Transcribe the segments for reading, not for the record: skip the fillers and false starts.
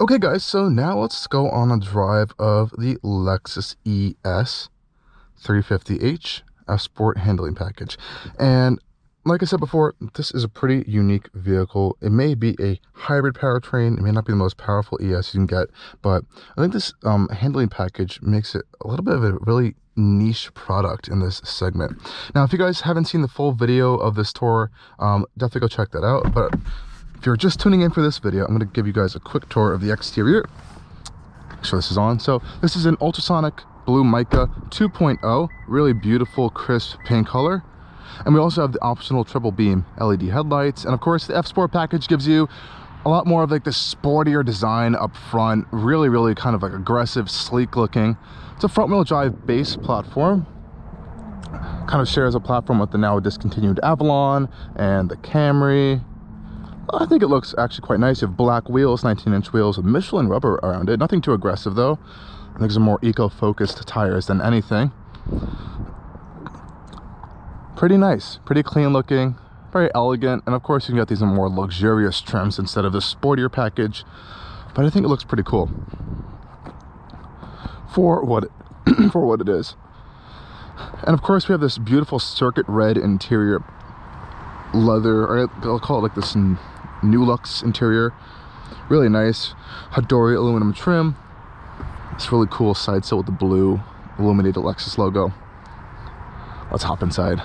Okay guys, so now let's go on a drive of the Lexus ES350h F-Sport Handling package. And like I said before, this is a pretty unique vehicle. It may be a hybrid powertrain. It may not be the most powerful ES you can get, but I think this handling package makes it a little bit of a really niche product in this segment. Now, if you guys haven't seen the full video of this tour, definitely go check that out. But if you're just tuning in for this video, I'm going to give you guys a quick tour of the exterior. Make sure this is on. So this is an ultrasonic blue mica 2.0, really beautiful crisp paint color. And we also have the optional triple beam LED headlights. And of course, the F-Sport package gives you a lot more of like the sportier design up front. Really kind of like aggressive, sleek looking. It's a front wheel drive base platform. Kind of shares a platform with the now discontinued Avalon and the Camry. I think it looks actually quite nice. You have black wheels, 19-inch wheels with Michelin rubber around it. Nothing too aggressive though. I think some more eco-focused tires than anything. Pretty nice, pretty clean looking, very elegant. And of course you can get these in more luxurious trims instead of the sportier package. But I think it looks pretty cool for what it is. And of course we have this beautiful circuit red interior leather, or I'll call it like this New Lux interior. Really nice Hadori aluminum trim. It's really cool side sill with the blue illuminated Lexus logo. Let's hop inside.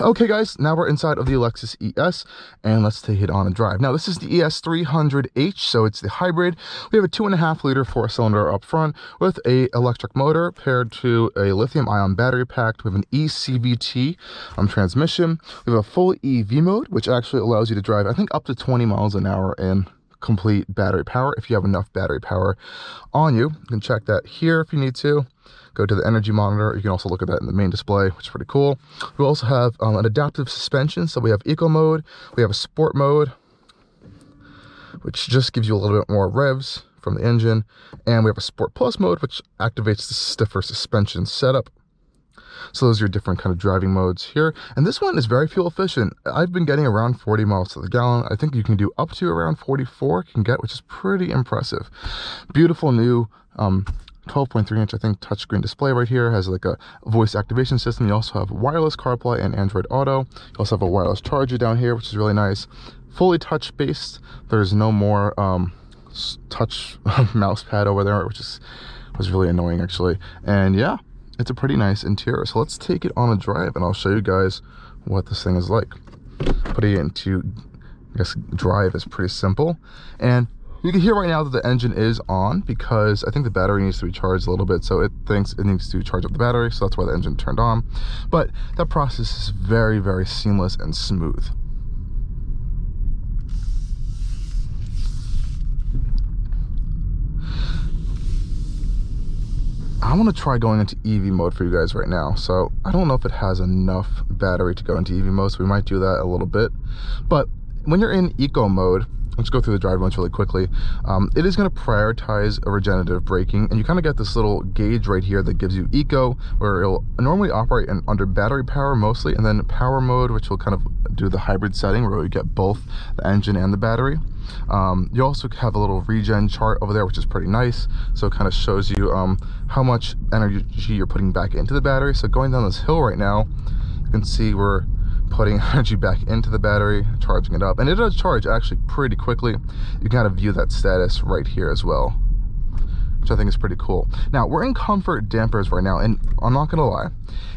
Okay guys, now we're inside of the Lexus ES and let's take it on a drive. Now this is the ES300h, so it's the hybrid. We have a 2.5 liter 4-cylinder up front with a electric motor paired to a lithium ion battery pack. We have an eCVT transmission. We have a full EV mode, which actually allows you to drive, I think, up to 20 miles an hour in complete battery power if you have enough battery power on you. You can check that here if you need to. Go to the energy monitor. You can also look at that in the main display, which is pretty cool. We also have an adaptive suspension. So we have eco mode, we have a sport mode, which just gives you a little bit more revs from the engine. And we have a sport plus mode, which activates the stiffer suspension setup. So those are your different kind of driving modes here. And this one is very fuel efficient. I've been getting around 40 miles to the gallon. I think you can do up to around 44 you can get, which is pretty impressive. Beautiful new 12.3 inch, I think, touchscreen display right here. Has like a voice activation system. You also have wireless CarPlay and Android Auto. You also have a wireless charger down here, which is really nice. Fully touch based. There's no more touch mouse pad over there, which was really annoying actually. And yeah, it's a pretty nice interior. So let's take it on a drive and I'll show you guys what this thing is like. Putting it into, I guess, drive is pretty simple. And you can hear right now that the engine is on because I think the battery needs to be charged a little bit. So it thinks it needs to charge up the battery. So that's why the engine turned on. But that process is very seamless and smooth. I want to try going into EV mode for you guys right now. So I don't know if it has enough battery to go into EV mode. So we might do that a little bit. But when you're in eco mode, let's go through the drive modes really quickly. It is going to prioritize a regenerative braking, and you kind of get this little gauge right here that gives you eco, where it'll normally operate under battery power mostly, and then power mode, which will kind of do the hybrid setting where you get both the engine and the battery. You also have a little regen chart over there, which is pretty nice. So it kind of shows you how much energy you're putting back into the battery. So going down this hill right now, you can see we're putting energy back into the battery, charging it up, and it does charge actually pretty quickly. You can kind of view that status right here as well, which I think is pretty cool. Now we're in comfort dampers right now, and I'm not gonna lie,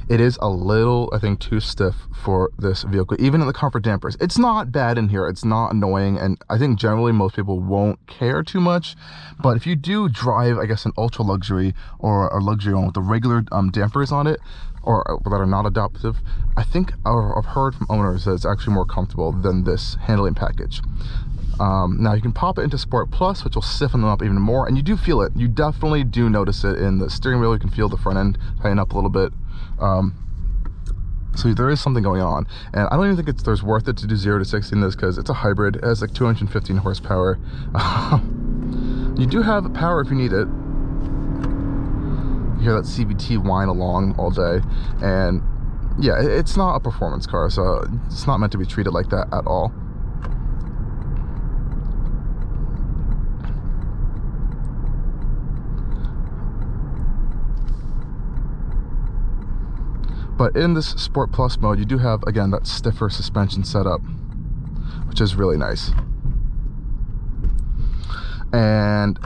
it is a little, I think, too stiff for this vehicle. Even in the comfort dampers, it's not bad in here, it's not annoying, and I think generally most people won't care too much. But if you do drive, I guess, an ultra luxury or a luxury one with the regular dampers on it, or that are not adaptive, I think I've heard from owners that it's actually more comfortable than this handling package. Now you can pop it into Sport Plus, which will stiffen them up even more, and you do feel it. You definitely do notice it in the steering wheel. You can feel the front end tighten up a little bit. So there is something going on, and I don't even think there's worth it to do 0 to 60 in this because it's a hybrid. It has like 215 horsepower. You do have power if you need it. You hear that CVT whine along all day, and yeah, it's not a performance car, so it's not meant to be treated like that at all. But in this Sport Plus mode, you do have, again, that stiffer suspension setup, which is really nice. And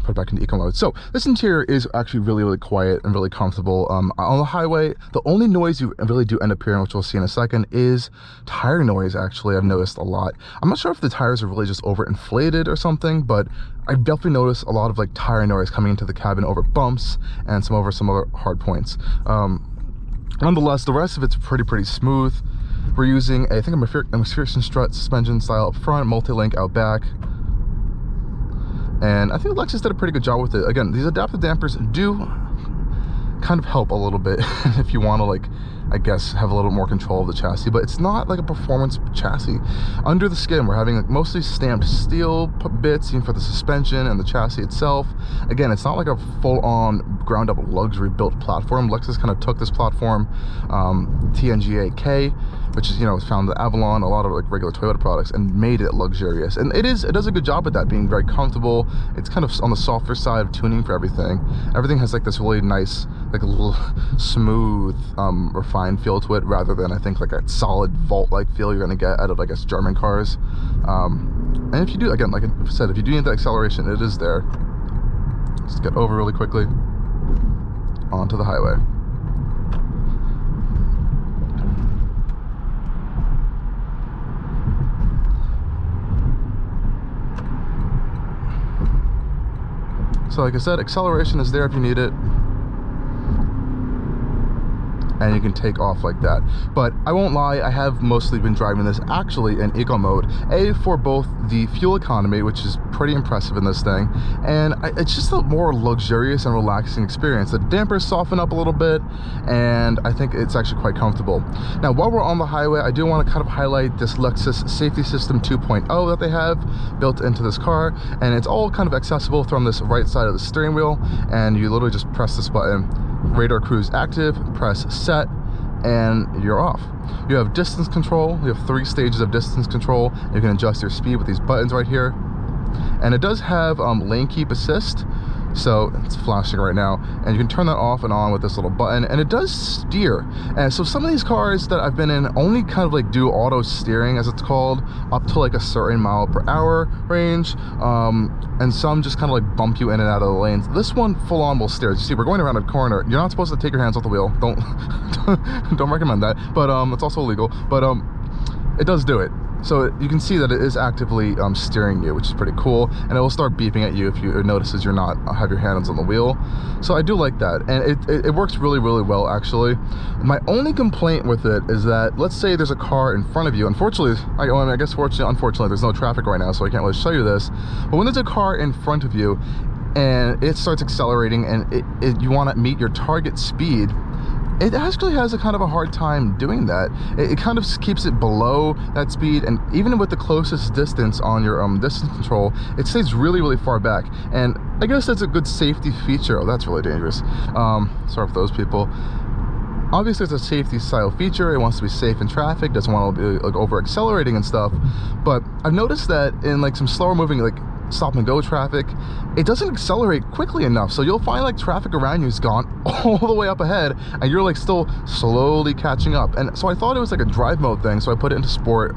put it back into eco mode. So this interior is actually really, really quiet and really comfortable. On the highway, the only noise you really do end up hearing, which we'll see in a second, is tire noise. Actually, I've noticed a lot. I'm not sure if the tires are really just overinflated or something, but I've definitely noticed a lot of like tire noise coming into the cabin over bumps and some other hard points. Nonetheless, the rest of it's pretty smooth. We're using I think a McPherson strut suspension style up front, multi-link out back. And I think Lexus did a pretty good job with it. Again, these adaptive dampers do kind of help a little bit if you want to, like, I guess, have a little more control of the chassis, but it's not like a performance chassis. Under the skin, we're having like mostly stamped steel bits for the suspension and the chassis itself. Again, it's not like a full-on ground-up luxury built platform. Lexus kind of took this platform, TNGA-K, which is, you know, found in the Avalon, a lot of like regular Toyota products, and made it luxurious. And it does a good job with that, being very comfortable. It's kind of on the softer side of tuning for everything. Everything has like this really nice, like a little smooth, refined feel to it, rather than I think like a solid vault-like feel you're gonna get out of, I guess, German cars. And if you do, again, like I said, if you do need the acceleration, it is there. Just get over really quickly onto the highway. So like I said, acceleration is there if you need it, and you can take off like that. But I won't lie, I have mostly been driving this actually in eco mode, for both the fuel economy, which is pretty impressive in this thing, and it's just a more luxurious and relaxing experience. The dampers soften up a little bit, and I think it's actually quite comfortable. Now, while we're on the highway, I do want to kind of highlight this Lexus Safety System 2.0 that they have built into this car, and it's all kind of accessible from this right side of the steering wheel, and you literally just press this button. Radar cruise active, press set, and you're off. You have distance control. You have 3 stages of distance control. You can adjust your speed with these buttons right here, and it does have lane keep assist, so it's flashing right now, and you can turn that off and on with this little button, and it does steer. And so some of these cars that I've been in only kind of like do auto steering, as it's called, up to like a certain mile/hour range, and some just kind of like bump you in and out of the lanes. This one full on will steer. As you see, we're going around a corner. You're not supposed to take your hands off the wheel. Don't recommend that, but it's also illegal, but it does do it. So you can see that it is actively steering you, which is pretty cool, and it will start beeping at you if it notices you're not have your hands on the wheel. So I do like that, and it works really well actually. My only complaint with it is that, let's say there's a car in front of you. Unfortunately, I guess unfortunately there's no traffic right now, so I can't really show you this, but when there's a car in front of you and it starts accelerating and you want to meet your target speed, it actually has a kind of a hard time doing that. It kind of keeps it below that speed, and even with the closest distance on your distance control, it stays really far back. And I guess that's a good safety feature. Oh, that's really dangerous. Sorry for those people. Obviously, it's a safety style feature. It wants to be safe in traffic, doesn't want to be like over accelerating and stuff. But I've noticed that in like some slower moving, like stop and go traffic, it doesn't accelerate quickly enough, so you'll find like traffic around you's gone all the way up ahead, and you're like still slowly catching up. And so I thought it was like a drive mode thing, so I put it into Sport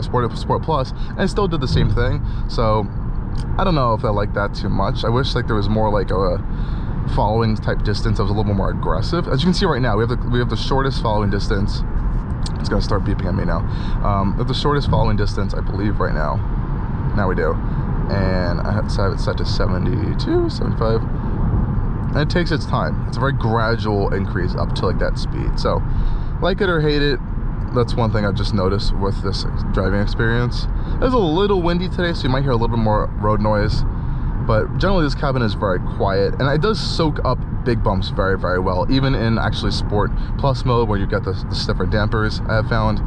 Plus, and it still did the same thing. So I don't know if I like that too much. I wish like there was more like a following type distance that was a little more aggressive. As you can see right now, we have the shortest following distance. It's gonna start beeping at me now. We have the shortest following distance, I believe, right now. Now we do. And I have it set to 72, 75, and it takes its time. It's a very gradual increase up to like that speed. So like it or hate it, that's one thing I've just noticed with this driving experience. It's a little windy today, so you might hear a little bit more road noise, but generally this cabin is very quiet, and it does soak up big bumps very, very well, even in actually Sport Plus mode where you get the stiffer dampers, I have found,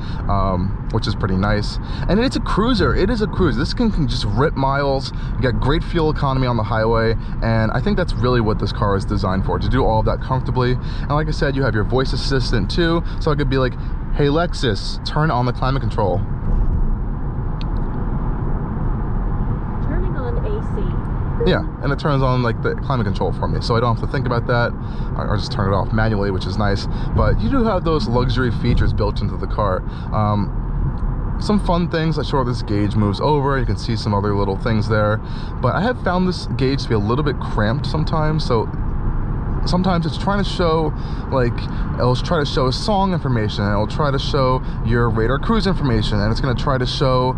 which is pretty nice. And it's a cruiser. It is a cruiser. This can just rip miles, get great fuel economy on the highway, and I think that's really what this car is designed for, to do all of that comfortably. And like I said, you have your voice assistant too, so I could be like, hey Lexus, turn on the climate control. Turning on AC. Yeah, and it turns on like the climate control for me, so I don't have to think about that. Or just turn it off manually, which is nice. But you do have those luxury features built into the car. Some fun things, like sure, this gauge moves over, you can see some other little things there, but I have found this gauge to be a little bit cramped sometimes. So sometimes it's trying to show, like, it'll try to show song information, and it'll try to show your radar cruise information, and it's going to try to show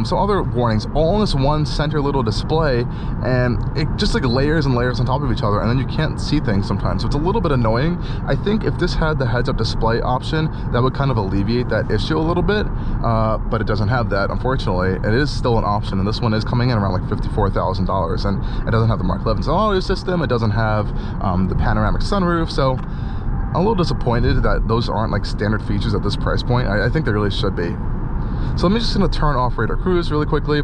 some other warnings all in this one center little display, and it just like layers and layers on top of each other, and then you can't see things sometimes, so it's a little bit annoying. I think if this had the heads-up display option, that would kind of alleviate that issue a little bit, but it doesn't have that, unfortunately. It is still an option, and this one is coming in around like $54,000, and it doesn't have the Mark 11 audio system, it doesn't have the panoramic sunroof, so I'm a little disappointed that those aren't like standard features at this price point. I think they really should be. So I'm just going to turn off radar cruise really quickly,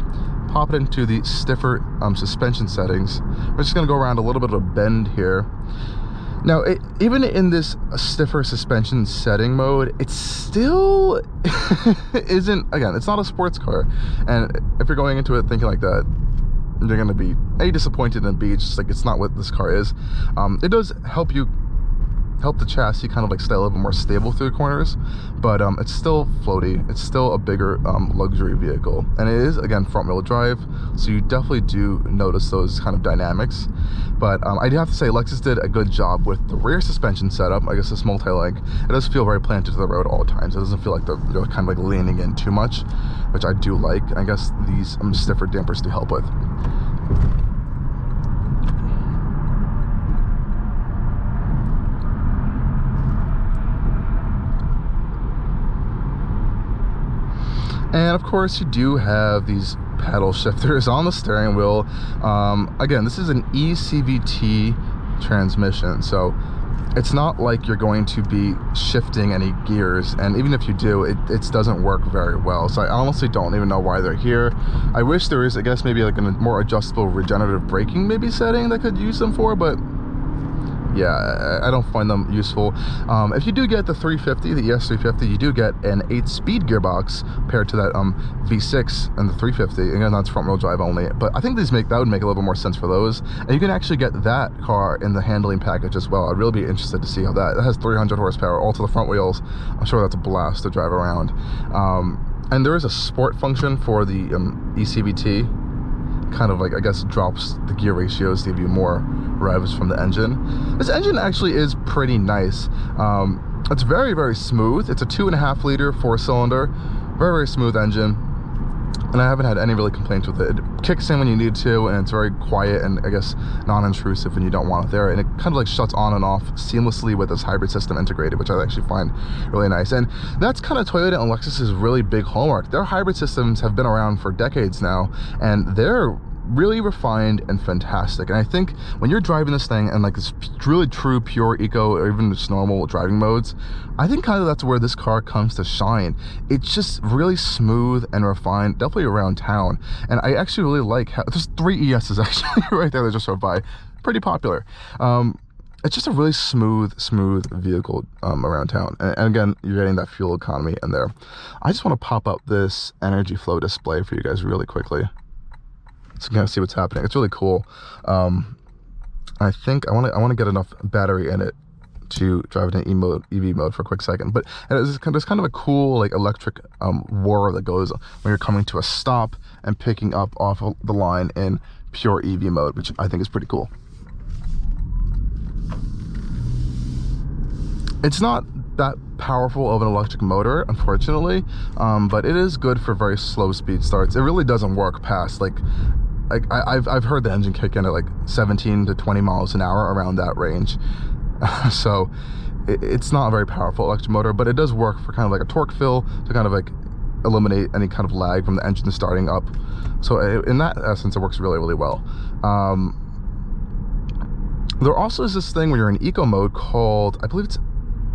pop it into the stiffer suspension settings. We're just going to go around a little bit of a bend here. Now, even in this stiffer suspension setting mode, it still isn't, again, it's not a sports car, and if you're going into it thinking like that, you're going to be A, disappointed, and B, just like it's not what this car is. It does help the chassis kind of like stay a little bit more stable through the corners, but it's still floaty. It's still a bigger luxury vehicle, and it is, again, front wheel drive, so you definitely do notice those kind of dynamics. But I do have to say, Lexus did a good job with the rear suspension setup. I guess this multi-link, it does feel very planted to the road all the time, so it doesn't feel like they're kind of like leaning in too much, which I do like. I guess these stiffer dampers do help with. And of course, you do have these paddle shifters on the steering wheel. Again, this is an eCVT transmission, so it's not like you're going to be shifting any gears, and even if you do, it doesn't work very well. So I honestly don't even know why they're here. I wish there is, I guess, maybe like a more adjustable regenerative braking maybe setting that could use them for, but yeah, I don't find them useful. If you do get the 350, the ES350, you do get an 8-speed gearbox paired to that V6 and the 350. Again, that's front wheel drive only, but I think that would make a little bit more sense for those. And you can actually get that car in the handling package as well. I'd really be interested to see how that has 300 horsepower all to the front wheels. I'm sure that's a blast to drive around. And there is a sport function for the eCVT. Kind of like, I guess, drops the gear ratios to give you more revs from the engine. This engine actually is pretty nice. It's very, very smooth. It's a 2.5 liter 4-cylinder, very, very smooth engine, and I haven't had any really complaints with it. It kicks in when you need to, and it's very quiet and, I guess, non-intrusive when you don't want it there, and it kind of like shuts on and off seamlessly with this hybrid system integrated, which I actually find really nice. And that's kind of Toyota and Lexus's really big hallmark. Their hybrid systems have been around for decades now, and they're really refined and fantastic. And I think when you're driving this thing and like this really true pure eco or even just normal driving modes, I think kind of that's where this car comes to shine. It's just really smooth and refined, definitely around town. And I actually really like how there's 3 ESs actually right there that just drove by, pretty popular. It's just a really smooth vehicle around town, and again, you're getting that fuel economy in there. I just want to pop up this energy flow display for you guys really quickly, so you can kind of see what's happening. It's really cool. I think I want to get enough battery in it to drive it in EV mode for a quick second. But there's kind of a cool like electric whir that goes when you're coming to a stop and picking up off of the line in pure EV mode, which I think is pretty cool. It's not that powerful of an electric motor, unfortunately, but it is good for very slow speed starts. It really doesn't work past like I've heard the engine kick in at like 17 to 20 miles an hour around that range. So it's not a very powerful electric motor, but it does work for kind of like a torque fill to kind of like eliminate any kind of lag from the engine starting up. So in that essence, it works really, really well. There also is this thing when you're in eco mode called, I believe it's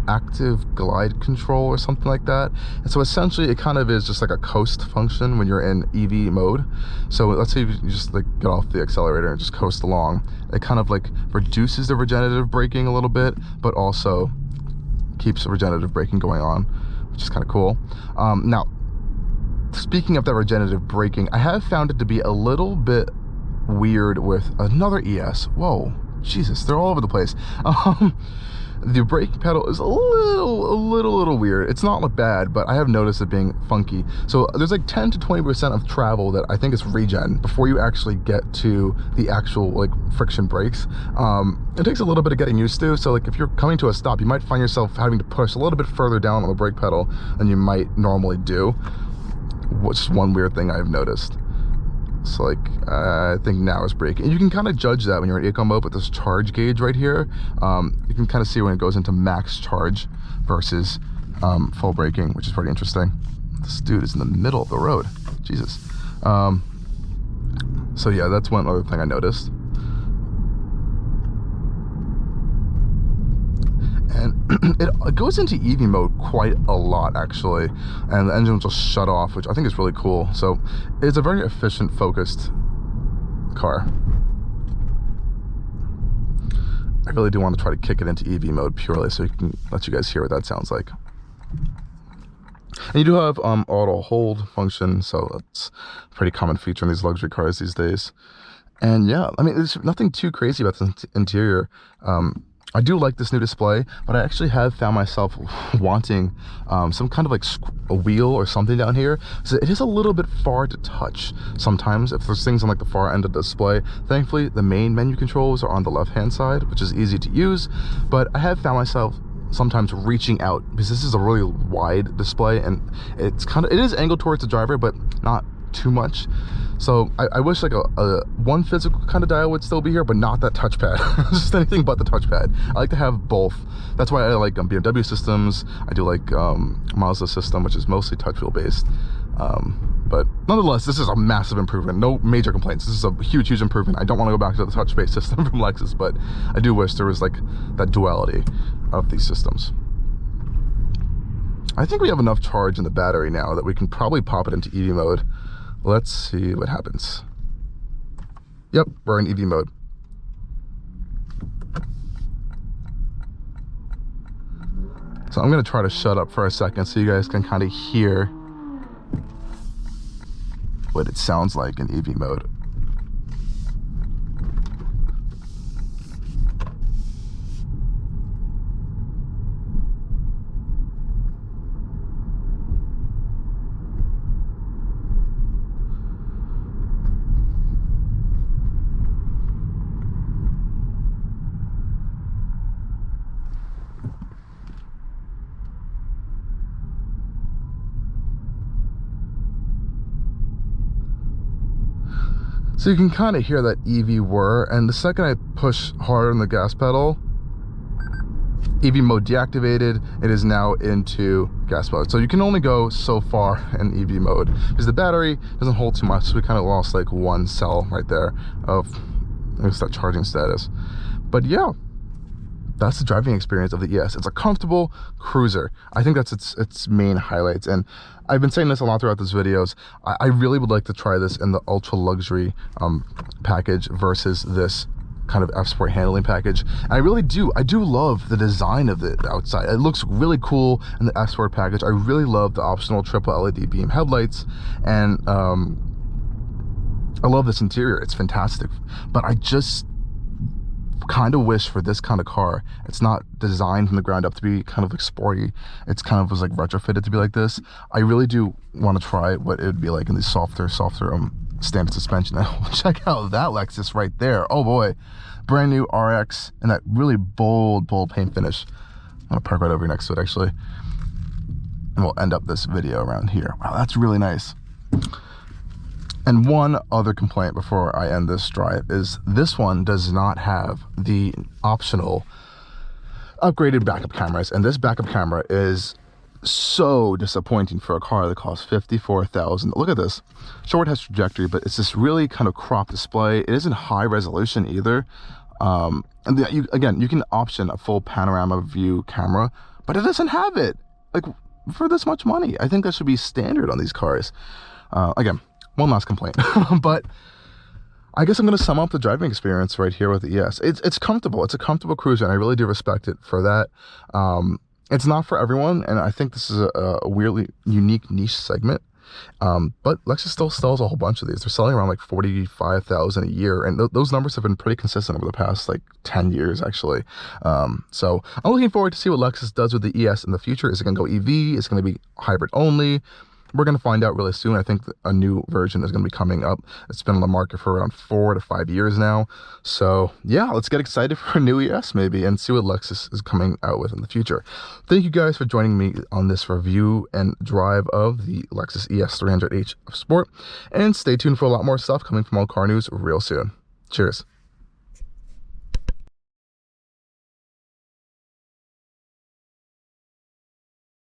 active glide control or something like that. And so essentially it kind of is just like a coast function when you're in EV mode. So let's say you just like get off the accelerator and just coast along. It kind of like reduces the regenerative braking a little bit, but also keeps regenerative braking going on, which is kind of cool. Now, speaking of that regenerative braking, I have found it to be a little bit weird with another ES. Whoa, Jesus, they're all over the place. The brake pedal is a little weird. It's not look bad, but I have noticed it being funky. So there's like 10 to 20% of travel that I think is regen before you actually get to the actual like friction brakes. It takes a little bit of getting used to. So like if you're coming to a stop, you might find yourself having to push a little bit further down on the brake pedal than you might normally do. Which is one weird thing I've noticed. So like I think now is braking. You can kind of judge that when you're in eco mode with this charge gauge right here. You can kind of see when it goes into max charge versus full braking, which is pretty interesting. This dude is in the middle of the road. Jesus. So yeah, that's one other thing I noticed. And it goes into EV mode quite a lot actually, and the engine will just shut off, which I think is really cool. So it's a very efficient, focused car. I really do want to try to kick it into EV mode purely so you can let you guys hear what that sounds like. And you do have auto hold function, so that's a pretty common feature in these luxury cars these days. And yeah, I mean, there's nothing too crazy about the interior. I do like this new display, but I actually have found myself wanting some kind of like a wheel or something down here. So it is a little bit far to touch sometimes if there's things on like the far end of the display. Thankfully, the main menu controls are on the left-hand side, which is easy to use, but I have found myself sometimes reaching out because this is a really wide display and it is angled towards the driver, but not too much. So I wish like a one physical kind of dial would still be here, but not that touchpad. Just anything but the touchpad. I like to have both. That's why I like BMW systems. I do like Mazda system, which is mostly touch wheel based. But nonetheless, this is a massive improvement. No major complaints. This is a huge improvement. I don't want to go back to the touch-based system from Lexus, but I do wish there was like that duality of these systems. I think we have enough charge in the battery now that we can probably pop it into EV mode. Let's see what happens. Yep, we're in EV mode. So I'm gonna try to shut up for a second so you guys can kind of hear what it sounds like in EV mode. So you can kind of hear that EV whir, and the second I push harder on the gas pedal, EV mode deactivated, it is now into gas mode. So you can only go so far in EV mode because the battery doesn't hold too much, so we kind of lost like one cell right there of that charging status. But yeah, that's the driving experience of the ES. It's a comfortable cruiser. I think that's its main highlights, and I've been saying this a lot throughout these videos. I really would like to try this in the ultra luxury package versus this kind of F-Sport handling package. And I really do. I do love the design of the outside. It looks really cool in the F-Sport package. I really love the optional triple LED beam headlights, and I love this interior. It's fantastic. But I just kind of wish for this kind of car, it's not designed from the ground up to be kind of like sporty. It's kind of was like retrofitted to be like this. I really do want to try what it would be like in these softer standard suspension. Check out that Lexus right there. Oh boy, brand new RX and that really bold paint finish. I'm gonna park right over next to it actually, and we'll end up this video around here. Wow, that's really nice. And one other complaint before I end this drive is this one does not have the optional upgraded backup cameras, and this backup camera is so disappointing for a car that costs $54,000. Look at this. Sure, it has trajectory, but it's this really kind of cropped display. It isn't high resolution either. And again, you can option a full panorama view camera, but it doesn't have it. Like, for this much money, I think that should be standard on these cars. Again, one last complaint, but I guess I'm going to sum up the driving experience right here with the ES. It's comfortable. It's a comfortable cruiser, and I really do respect it for that. It's not for everyone, and I think this is a weirdly unique niche segment. But Lexus still sells a whole bunch of these. They're selling around like 45,000 a year, and those numbers have been pretty consistent over the past like 10 years actually. So I'm looking forward to see what Lexus does with the ES in the future. Is it going to go EV? Is it going to be hybrid only? We're going to find out really soon. I think a new version is going to be coming up. It's been on the market for around 4 to 5 years now. So yeah, let's get excited for a new ES maybe and see what Lexus is coming out with in the future. Thank you guys for joining me on this review and drive of the Lexus ES300h F-Sport. And stay tuned for a lot more stuff coming from Allcarnews real soon. Cheers.